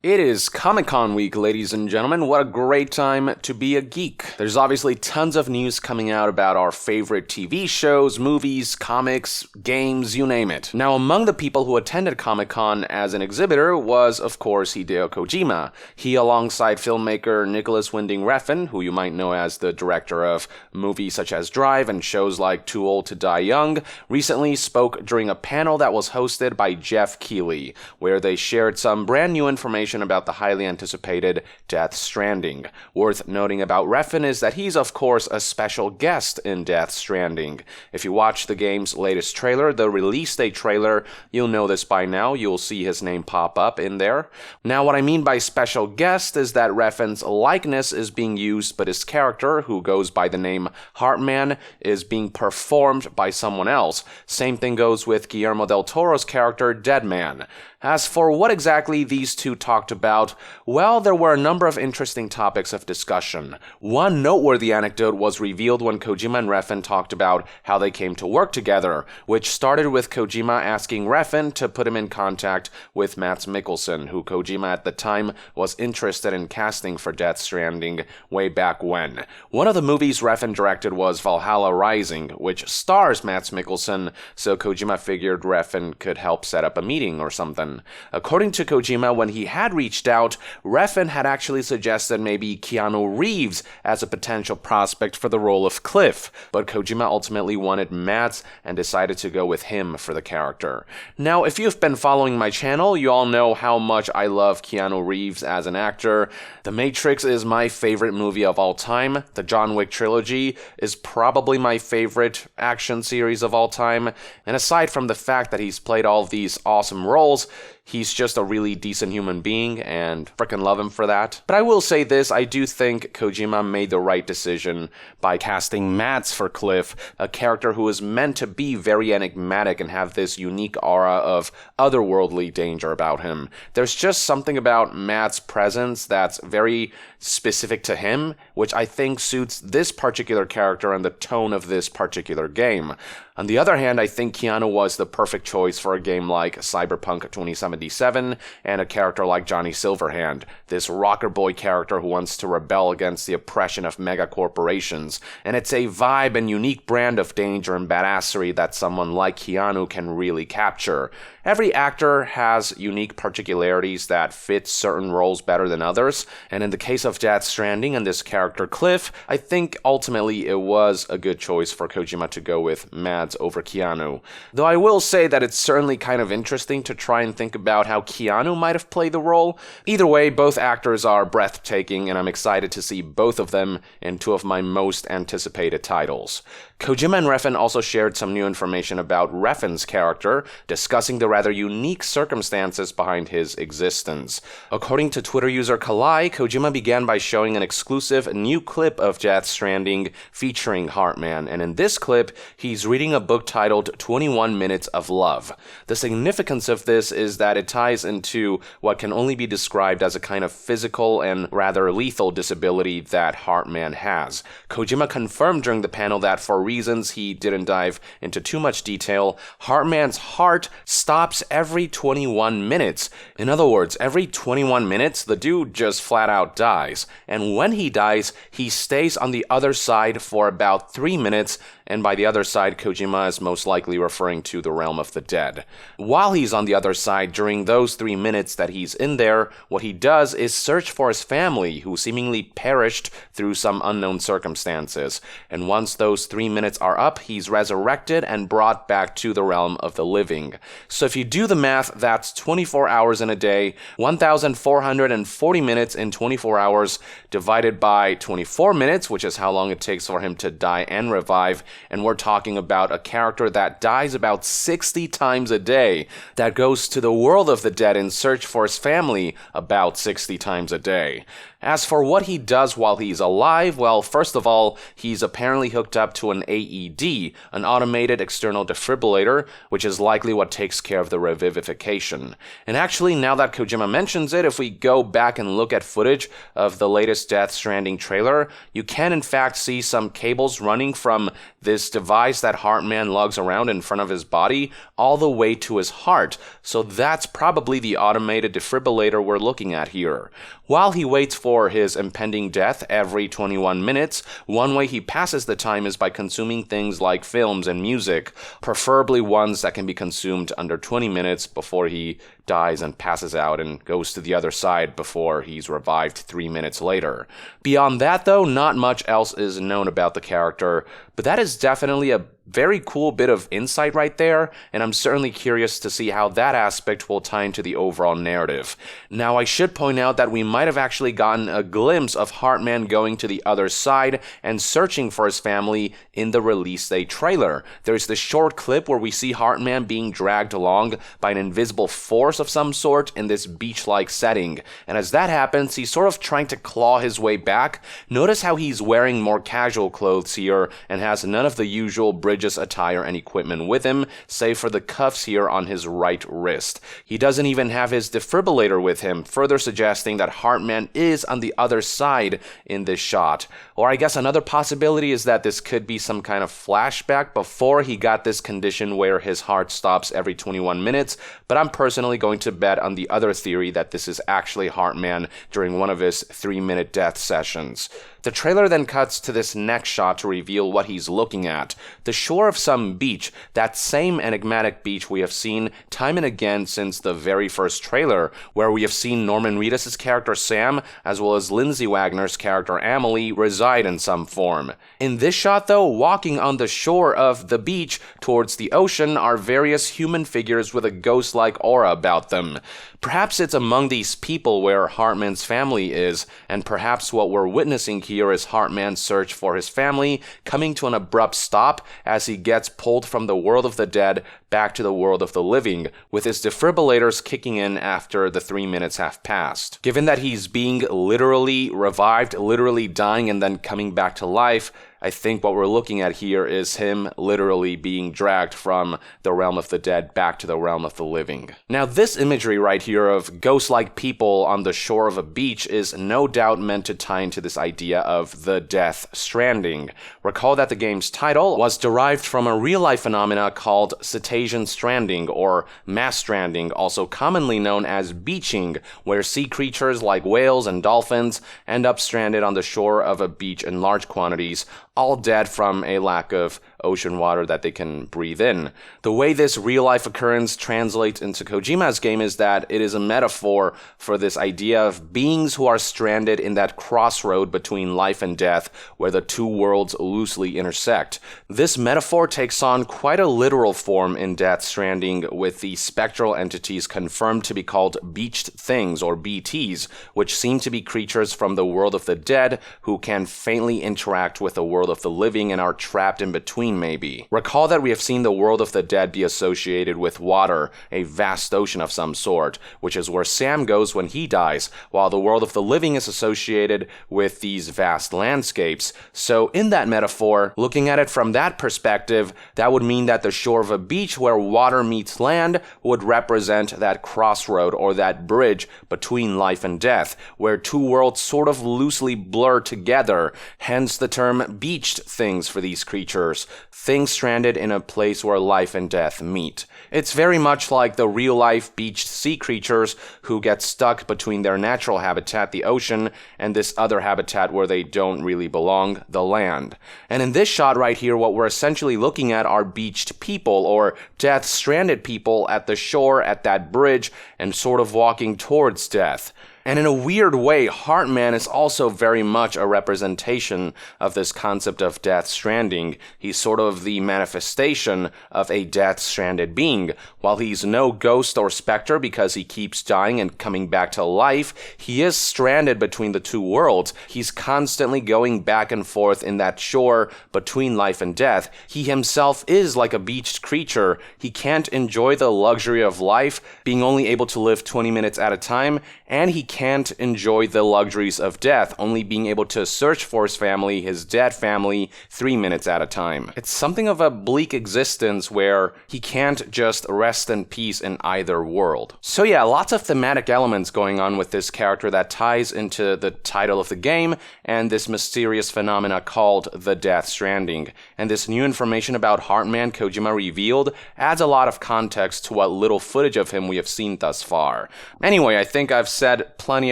It is Comic-Con week, ladies and gentlemen. What a great time to be a geek. There's obviously tons of news coming out about our favorite TV shows, movies, comics, games, you name it. Now, among the people who attended Comic-Con as an exhibitor was, of course, Hideo Kojima. He, alongside filmmaker Nicholas Winding Refn, who you might know as the director of movies such as Drive and shows like Too Old to Die Young, recently spoke during a panel that was hosted by Jeff Keighley, where they shared some brand new information about the highly anticipated Death Stranding. Worth noting about Refn is that he's of course a special guest in Death Stranding. If you watch the game's latest trailer, the release date trailer, you'll know this by now. You'll see his name pop up in there. Now, what I mean by special guest is that Refn's likeness is being used, but his character, who goes by the name Heartman, is being performed by someone else. Same thing goes with Guillermo del Toro's character Deadman. As for what exactly these two talked about, well, there were a number of interesting topics of discussion. One noteworthy anecdote was revealed when Kojima and Refn talked about how they came to work together, which started with Kojima asking Refn to put him in contact with Mads Mikkelsen, who Kojima at the time was interested in casting for Death Stranding way back when. One of the movies Refn directed was Valhalla Rising, which stars Mads Mikkelsen, so Kojima figured Refn could help set up a meeting or something. According to Kojima, when he had reached out, Refn had actually suggested maybe Keanu Reeves as a potential prospect for the role of Cliff, but Kojima ultimately wanted Mads and decided to go with him for the character. Now, if you've been following my channel, you all know how much I love Keanu Reeves as an actor. The Matrix is my favorite movie of all time. The John Wick trilogy is probably my favorite action series of all time. And aside from the fact that he's played all of these awesome roles, he's just a really decent human being, and frickin' love him for that. But I will say this, I do think Kojima made the right decision by casting Mads for Cliff, a character who is meant to be very enigmatic and have this unique aura of otherworldly danger about him. There's just something about Mads' presence that's very specific to him, which I think suits this particular character and the tone of this particular game. On the other hand, I think Keanu was the perfect choice for a game like Cyberpunk 2077 and a character like Johnny Silverhand, this rocker boy character who wants to rebel against the oppression of mega corporations. And it's a vibe and unique brand of danger and badassery that someone like Keanu can really capture. Every actor has unique particularities that fit certain roles better than others, and in the case of Death Stranding and this character Cliff, I think ultimately it was a good choice for Kojima to go with Mads over Keanu. Though I will say that it's certainly kind of interesting to try and think about how Keanu might have played the role. Either way, both actors are breathtaking, and I'm excited to see both of them in two of my most anticipated titles. Kojima and Refn also shared some new information about Refn's character, discussing the rather unique circumstances behind his existence. According to Twitter user Kalai, Kojima began by showing an exclusive new clip of Death Stranding featuring Heartman, and in this clip, he's reading a book titled 21 Minutes of Love. The significance of this is that it ties into what can only be described as a kind of physical and rather lethal disability that Heartman has. Kojima confirmed during the panel that for reasons he didn't dive into too much detail, Heartman's heart stops every 21 minutes. In other words, every 21 minutes, the dude just flat out dies. And when he dies, he stays on the other side for about 3 minutes, and by the other side, Kojima is most likely referring to the realm of the dead. While he's on the other side, during those 3 minutes that he's in there, what he does is search for his family, who seemingly perished through some unknown circumstances. And once those 3 minutes are up, he's resurrected and brought back to the realm of the living. So if you do the math, that's 24 hours in a day, 1,440 minutes in 24 hours, divided by 24 minutes, which is how long it takes for him to die and revive, and we're talking about a character that dies about 60 times a day, that goes to the world of the dead in search for his family about 60 times a day. As for what he does while he's alive, well, first of all, he's apparently hooked up to an AED, an automated external defibrillator, which is likely what takes care of the revivification. And actually, now that Kojima mentions it, if we go back and look at footage of the latest Death Stranding trailer, you can in fact see some cables running from this device that Heartman lugs around in front of his body all the way to his heart, so that's probably the automated defibrillator we're looking at here. While he waits for his impending death every 21 minutes, one way he passes the time is by consuming things like films and music, preferably ones that can be consumed under 20 minutes before he dies and passes out and goes to the other side before he's revived 3 minutes later. Beyond that, though, not much else is known about the character, but that is definitely a very cool bit of insight right there, and I'm certainly curious to see how that aspect will tie into the overall narrative. Now, I should point out that we might have actually gotten a glimpse of Heartman going to the other side and searching for his family in the release day trailer. There's this short clip where we see Heartman being dragged along by an invisible force of some sort in this beach-like setting, and as that happens, he's sort of trying to claw his way back. Notice how he's wearing more casual clothes here and has none of the usual Bridges attire and equipment with him, save for the cuffs here on his right wrist. He doesn't even have his defibrillator with him, further suggesting that Heartman is on the other side in this shot. Or I guess another possibility is that this could be some kind of flashback before he got this condition where his heart stops every 21 minutes, but I'm personally going to bet on the other theory that this is actually Heartman during one of his 3-minute death sessions. The trailer then cuts to this next shot to reveal what he's looking at. The shore of some beach, that same enigmatic beach we have seen time and again since the very first trailer, where we have seen Norman Reedus' character Sam, as well as Lindsay Wagner's character Amelie, reside in some form. In this shot, though, walking on the shore of the beach towards the ocean are various human figures with a ghost-like aura about them. Perhaps it's among these people where Heartman's family is, and perhaps what we're witnessing here is Heartman's search for his family coming to an abrupt stop as he gets pulled from the world of the dead back to the world of the living, with his defibrillators kicking in after the 3 minutes have passed. Given that he's being literally revived, literally dying and then coming back to life, I think what we're looking at here is him literally being dragged from the realm of the dead back to the realm of the living. Now, this imagery right here of ghost-like people on the shore of a beach is no doubt meant to tie into this idea of the death Stranding. Recall that the game's title was derived from a real-life phenomena called cetacean stranding, or mass stranding, also commonly known as beaching, where sea creatures like whales and dolphins end up stranded on the shore of a beach in large quantities, all dead from a lack of ocean water that they can breathe in. The way this real-life occurrence translates into Kojima's game is that it is a metaphor for this idea of beings who are stranded in that crossroad between life and death, where the two worlds loosely intersect. This metaphor takes on quite a literal form in Death Stranding, with the spectral entities confirmed to be called beached things, or BTs, which seem to be creatures from the world of the dead who can faintly interact with the world of the living and are trapped in between, maybe. Recall that we have seen the world of the dead be associated with water, a vast ocean of some sort, which is where Sam goes when he dies, while the world of the living is associated with these vast landscapes. So in that metaphor, looking at it from that perspective, that would mean that the shore of a beach where water meets land would represent that crossroad or that bridge between life and death, where two worlds sort of loosely blur together, hence the term beached things for these creatures, things stranded in a place where life and death meet. It's very much like the real-life beached sea creatures who get stuck between their natural habitat, the ocean, and this other habitat where they don't really belong, the land. And in this shot right here, what we're essentially looking at are beached people, or death-stranded people at the shore at that bridge and sort of walking towards death. And in a weird way, Heartman is also very much a representation of this concept of death stranding. He's sort of the manifestation of a death-stranded being. While he's no ghost or specter because he keeps dying and coming back to life, he is stranded between the two worlds. He's constantly going back and forth in that shore between life and death. He himself is like a beached creature. He can't enjoy the luxury of life, being only able to live 20 minutes at a time, and he can't enjoy the luxuries of death, only being able to search for his dead family, 3 minutes at a time. It's something of a bleak existence where he can't just rest in peace in either world. So yeah, lots of thematic elements going on with this character that ties into the title of the game and this mysterious phenomena called the Death Stranding. And this new information about Heartman Kojima revealed adds a lot of context to what little footage of him we have seen thus far. Anyway, I think I've said plenty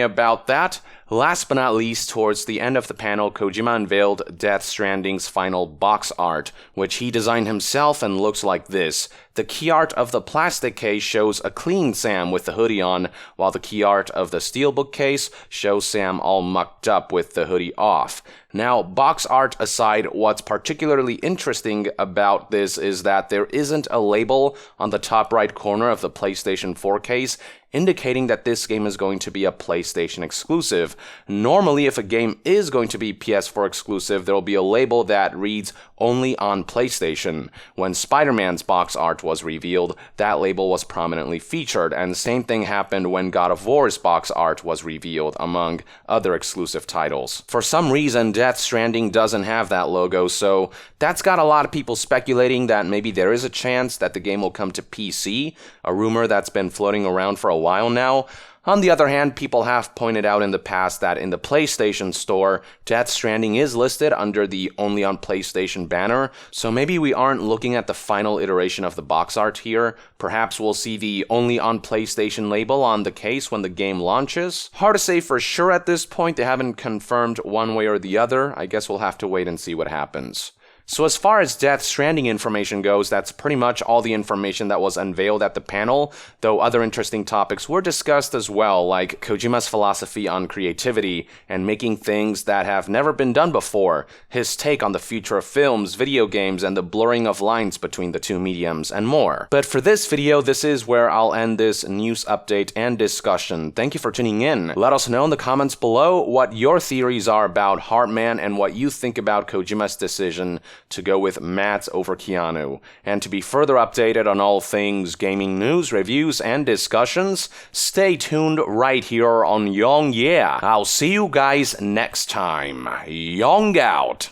about that. Last but not least, towards the end of the panel, Kojima unveiled Death Stranding's final box art, which he designed himself and looks like this. The key art of the plastic case shows a clean Sam with the hoodie on, while the key art of the steelbook case shows Sam all mucked up with the hoodie off. Now, box art aside, what's particularly interesting about this is that there isn't a label on the top right corner of the PlayStation 4 case indicating that this game is going to be a PlayStation exclusive. Normally, if a game is going to be PS4 exclusive, there will be a label that reads only on PlayStation. When Spider-Man's box art was revealed, that label was prominently featured, and the same thing happened when God of War's box art was revealed, among other exclusive titles. For some reason, Death Stranding doesn't have that logo, so that's got a lot of people speculating that maybe there is a chance that the game will come to PC, a rumor that's been floating around for a while now. On the other hand, people have pointed out in the past that in the PlayStation Store, Death Stranding is listed under the Only on PlayStation banner, so maybe we aren't looking at the final iteration of the box art here. Perhaps we'll see the Only on PlayStation label on the case when the game launches. Hard to say for sure at this point, they haven't confirmed one way or the other. I guess we'll have to wait and see what happens. So as far as Death Stranding information goes, that's pretty much all the information that was unveiled at the panel, though other interesting topics were discussed as well, like Kojima's philosophy on creativity and making things that have never been done before, his take on the future of films, video games, and the blurring of lines between the two mediums, and more. But for this video, this is where I'll end this news update and discussion. Thank you for tuning in. Let us know in the comments below what your theories are about Heartman and what you think about Kojima's decision to go with Matt over Keanu. And to be further updated on all things gaming news, reviews, and discussions, stay tuned right here on Young Yeah. I'll see you guys next time. Young out.